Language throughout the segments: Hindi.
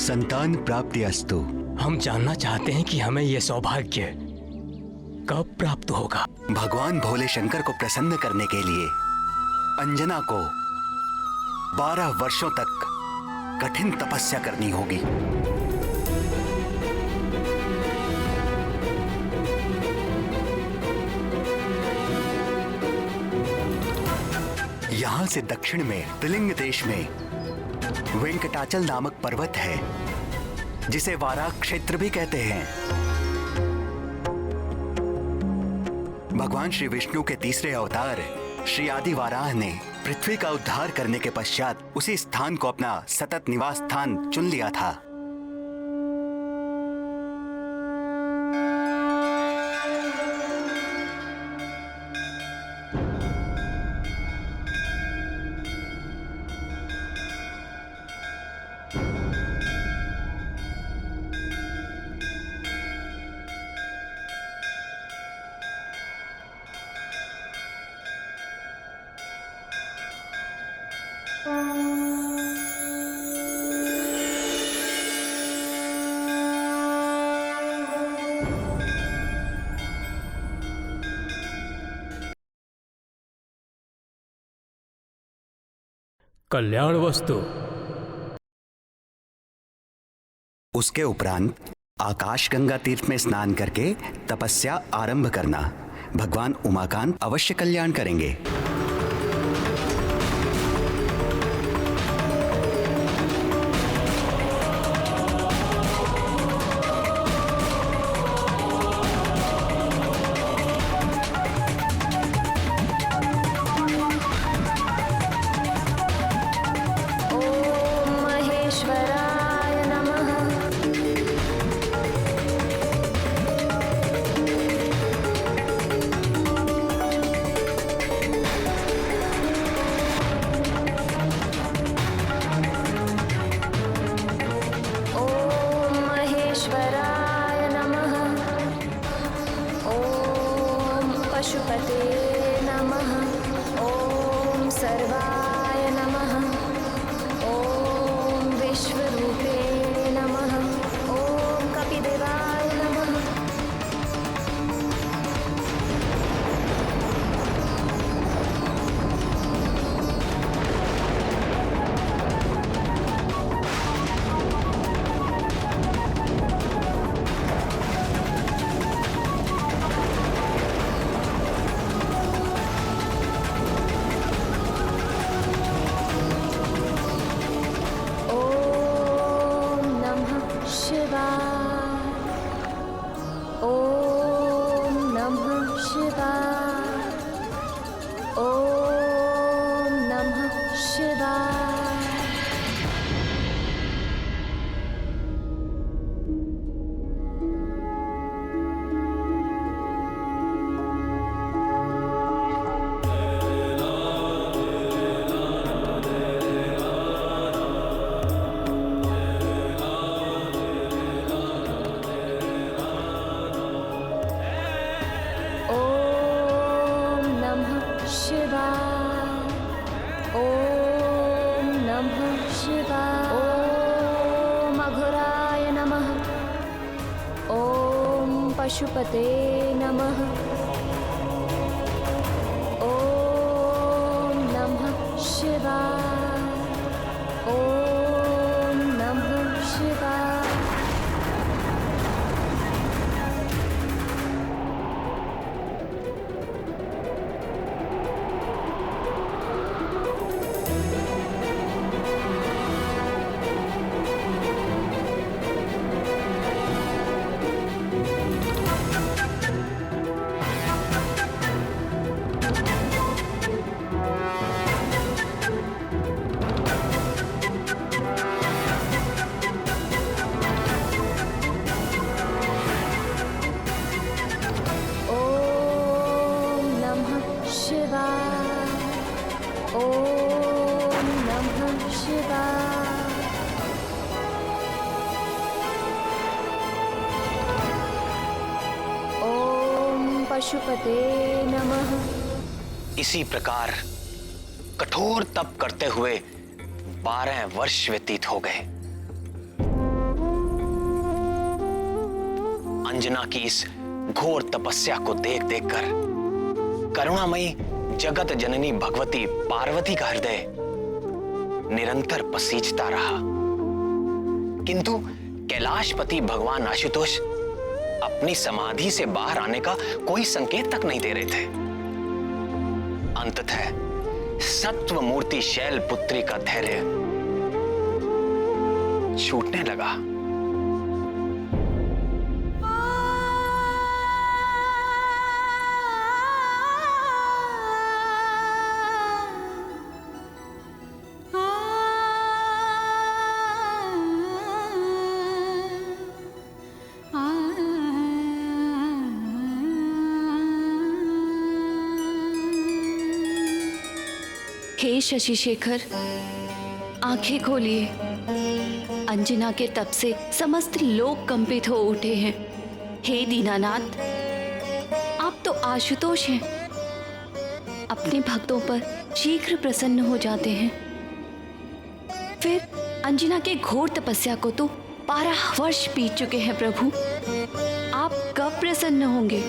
संतान प्राप्ति अस्तु। हम जानना चाहते हैं कि हमें यह सौभाग्य कब प्राप्त होगा। भगवान भोले शंकर को प्रसन्न करने के लिए अंजना को 12 वर्षों तक कठिन तपस्या करनी होगी। यहां से दक्षिण में त्रिलिंग देश में वेंकटाचल नामक पर्वत है, जिसे वाराह क्षेत्र भी कहते हैं। भगवान श्री विष्णु के तीसरे अवतार श्री आदि वाराह ने पृथ्वी का उद्धार करने के पश्चात उसी स्थान को अपना सतत निवास स्थान चुन लिया था। कल्याण वस्तु। उसके उपरांत आकाश गंगा तीर्थ में स्नान करके तपस्या आरंभ करना। भगवान उमाकांत अवश्य कल्याण करेंगे। पशुपते नमः। ओम नमः शिवाय। ओम नमः शिवाय। पशुपते नमः। इसी प्रकार कठोर तप करते हुए 12 वर्ष व्यतीत हो गए। अंजना की इस घोर तपस्या को देख देखकर करुणामयी जगत जननी भगवती पार्वती का हृदय निरंतर पसीजता रहा, किंतु कैलाशपति भगवान आशुतोष अपनी समाधि से बाहर आने का कोई संकेत तक नहीं दे रहे थे। अंततः सत्व मूर्ति शैल पुत्री का धैर्य छूटने लगा। हे शशि शेखर, आंखें खोलिए। अंजना के तप से समस्त लोग कंपित हो उठे हैं। हे दीनानाथ, आप तो आशुतोष हैं, अपने भक्तों पर शीघ्र प्रसन्न हो जाते हैं। फिर अंजना के घोर तपस्या को तो 12 वर्ष बीत चुके हैं प्रभु, आप कब प्रसन्न होंगे?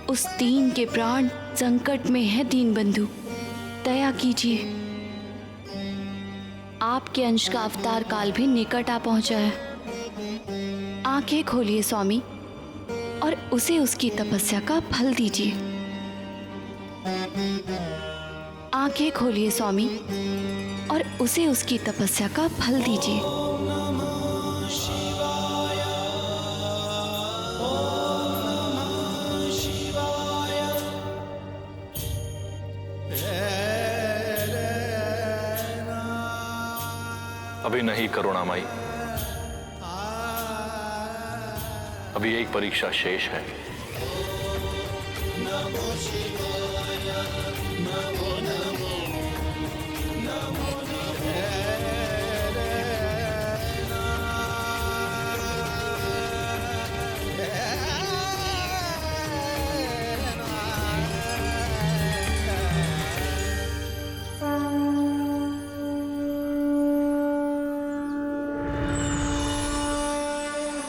उस दीन के प्राण संकट में है दीनबंधु, दया कीजिए। आपके अंश का अवतार काल भी निकट आ पहुंचा है। आंखें खोलिए स्वामी और उसे उसकी तपस्या का फल दीजिए। आंखें खोलिए स्वामी और उसे उसकी तपस्या का फल दीजिए। अभी नहीं करुणामयी, अभी एक परीक्षा शेष है।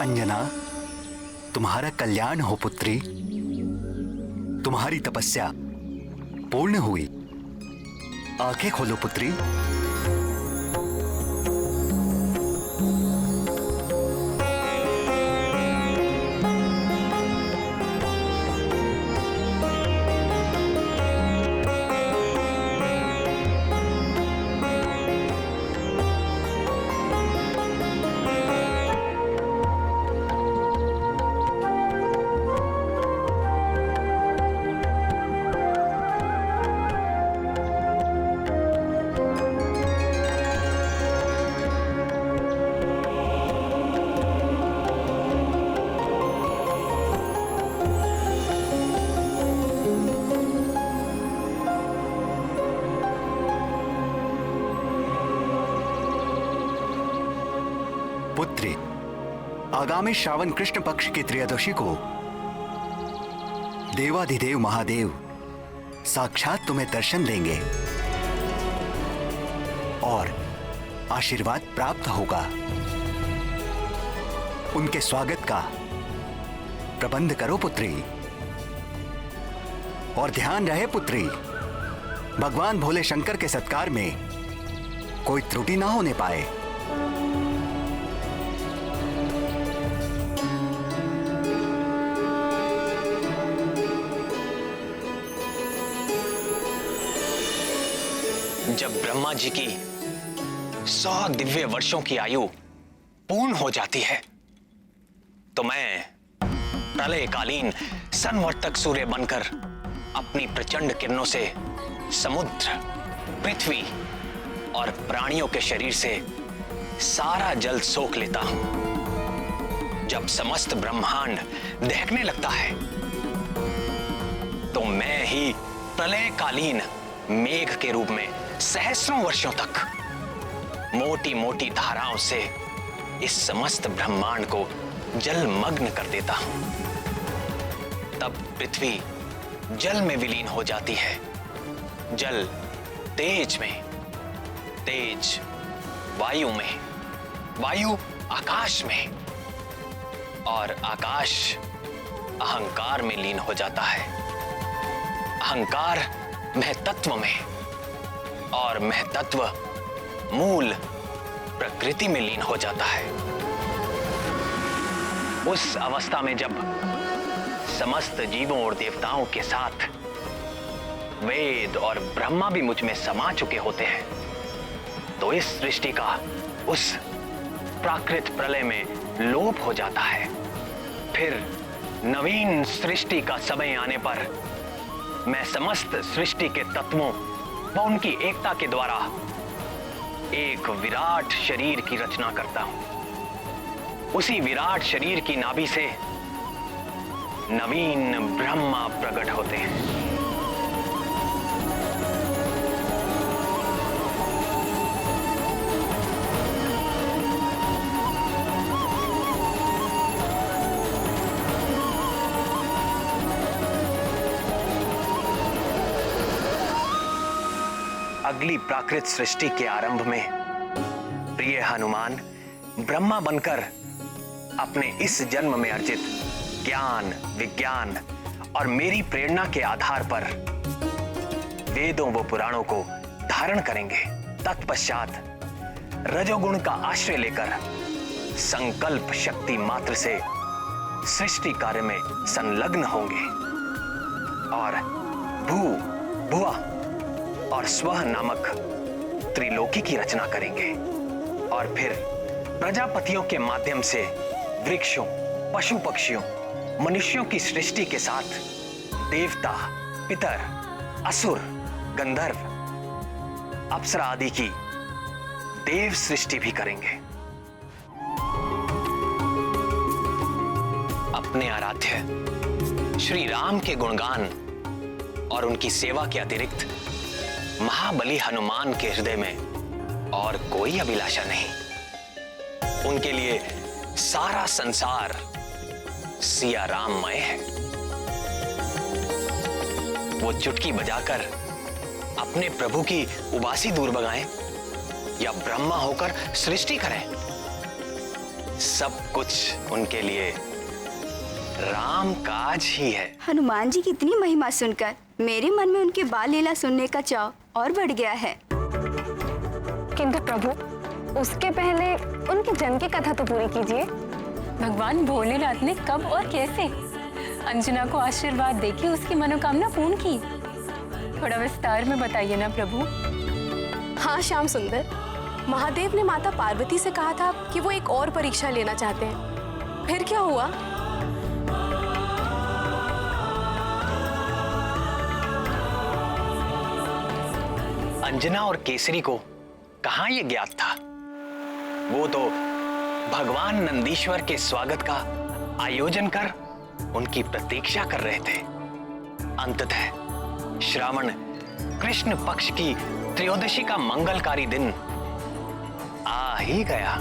अंजना, तुम्हारा कल्याण हो पुत्री। तुम्हारी तपस्या पूर्ण हुई। आंखें खोलो पुत्री। पुत्री, आगामी श्रावण कृष्ण पक्ष की त्रयोदशी को देवाधिदेव महादेव साक्षात तुम्हें दर्शन देंगे और आशीर्वाद प्राप्त होगा। उनके स्वागत का प्रबंध करो पुत्री। और ध्यान रहे पुत्री, भगवान भोले शंकर के सत्कार में कोई त्रुटि ना होने पाए। जब ब्रह्मा जी की 100 दिव्य वर्षों की आयु पूर्ण हो जाती है तो मैं प्रलयकालीन संवर्तक सूर्य बनकर अपनी प्रचंड किरणों से समुद्र, पृथ्वी और प्राणियों के शरीर से सारा जल सोख लेता हूं। जब समस्त ब्रह्मांड दहकने लगता है तो मैं ही प्रलयकालीन मेघ के रूप में सहस्रों वर्षों तक मोटी मोटी धाराओं से इस समस्त ब्रह्मांड को जलमग्न कर देता हूं। तब पृथ्वी जल में विलीन हो जाती है, जल तेज में, तेज वायु में, वायु आकाश में, और आकाश अहंकार में लीन हो जाता है। अहंकार महतत्व में और महतत्व मूल प्रकृति में लीन हो जाता है। उस अवस्था में जब समस्त जीवों और देवताओं के साथ वेद और ब्रह्मा भी मुझ में समा चुके होते हैं, तो इस सृष्टि का उस प्राकृत प्रलय में लोप हो जाता है। फिर नवीन सृष्टि का समय आने पर मैं समस्त सृष्टि के तत्वों व उनकी एकता के द्वारा एक विराट शरीर की रचना करता हूं। उसी विराट शरीर की नाभि से नवीन ब्रह्मा प्रकट होते हैं। अगली प्राकृत सृष्टि के आरंभ में प्रिय हनुमान ब्रह्मा बनकर अपने इस जन्म में अर्जित ज्ञान, विज्ञान और मेरी प्रेरणा के आधार पर वेदों व पुराणों को धारण करेंगे। तत्पश्चात रजोगुण का आश्रय लेकर संकल्प शक्ति मात्र से सृष्टि कार्य में संलग्न होंगे और भुआ और स्वः नामक त्रिलोकी की रचना करेंगे। और फिर प्रजापतियों के माध्यम से वृक्षों, पशु पक्षियों, मनुष्यों की सृष्टि के साथ देवता, पितर, असुर, गंधर्व, अप्सरा आदि की देव सृष्टि भी करेंगे। अपने आराध्य श्री राम के गुणगान और उनकी सेवा के अतिरिक्त महाबली हनुमान के हृदय में और कोई अभिलाषा नहीं। उनके लिए सारा संसार सिया राममय है। वो चुटकी बजाकर अपने प्रभु की उबासी दूर भगाएं या ब्रह्मा होकर सृष्टि करें, सब कुछ उनके लिए राम काज ही है। हनुमान जी की इतनी महिमा सुनकर मेरे मन में उनकी बाल लीला सुनने का चाव और बढ़ गया है। किंतु प्रभु, उसके पहले उनके जन्म की कथा तो पूरी कीजिए। भगवान भोलेनाथ ने कब और कैसे अंजना को आशीर्वाद देके उसकी मनोकामना पूर्ण की, थोड़ा विस्तार में बताइए ना प्रभु। हाँ श्याम सुंदर, महादेव ने माता पार्वती से कहा था कि वो एक और परीक्षा लेना चाहते हैं। फिर क्या हुआ? अंजना और केसरी को कहां यह ज्ञात था? वो तो भगवान नंदीश्वर के स्वागत का आयोजन कर उनकी प्रतीक्षा कर रहे थे। अंततः श्रावण कृष्ण पक्ष की त्रयोदशी का मंगलकारी दिन आ ही गया।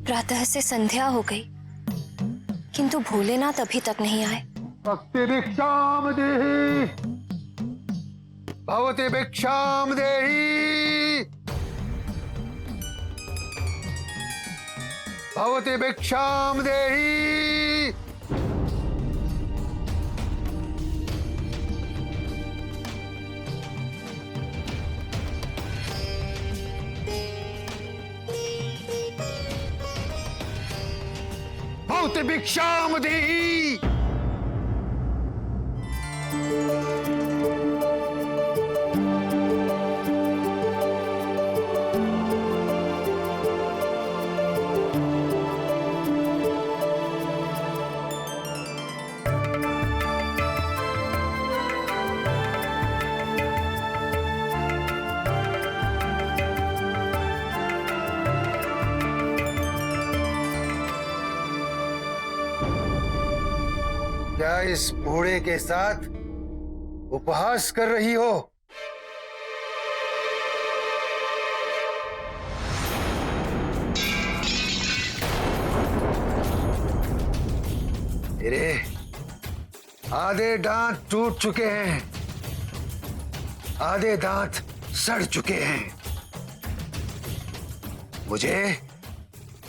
प्रातः से संध्या हो गई, किंतु भोलेनाथ अभी तक नहीं आए। भक्ति भिक्षाम देहि, भवति भिक्षाम देहि। भवति भिक्षाम देहि। भवति भिक्षाम देहि। क्या इस बूढ़े के साथ उपहास कर रही हो? तेरे आधे दांत टूट चुके हैं, आधे दांत सड़ चुके हैं। मुझे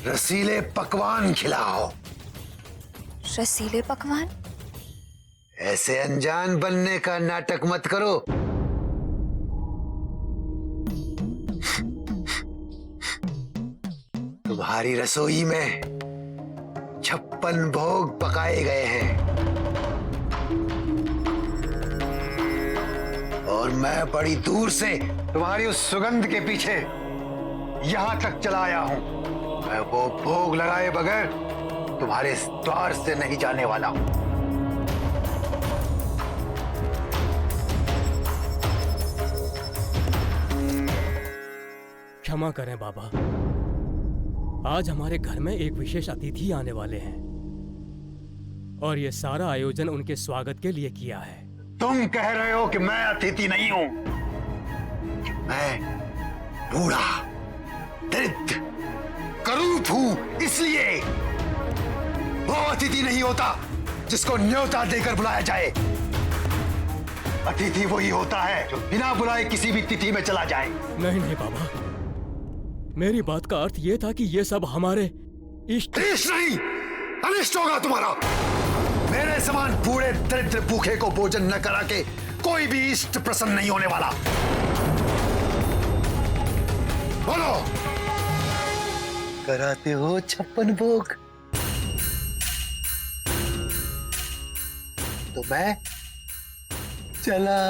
रसीले पकवान खिलाओ। रसीले पकवान? ऐसे अनजान बनने का नाटक मत करो। तुम्हारी रसोई में 56 भोग पकाए गए हैं और मैं बड़ी दूर से तुम्हारी उस सुगंध के पीछे यहां तक चला आया हूं। मैं वो भोग लगाए बगैर तुम्हारे द्वार से नहीं जाने वाला हूं। क्षमा करें बाबा, आज हमारे घर में एक विशेष अतिथि आने वाले हैं और ये सारा आयोजन उनके स्वागत के लिए किया है। तुम कह रहे हो कि मैं अतिथि नहीं हूं? मैं बूढ़ा, दरिद्र, करूप हूं, इसलिए वो अतिथि नहीं होता जिसको न्योता देकर बुलाया जाए। अतिथि वही होता है जो बिना बुलाए किसी भी तिथि में चला जाए। नहीं नहीं बाबा, मेरी बात का अर्थ यह था कि ये सब हमारे इष्ट नहीं, अनिष्ट होगा तुम्हारा। मेरे समान बूढ़े दरिद्र भूखे को भोजन न करा के कोई भी इष्ट प्रसन्न नहीं होने वाला। बोलो, कराते हो 56 भोग? तो मैं चला।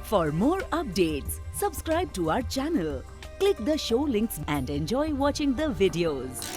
For more updates, subscribe to our channel, click the show links and enjoy watching the videos.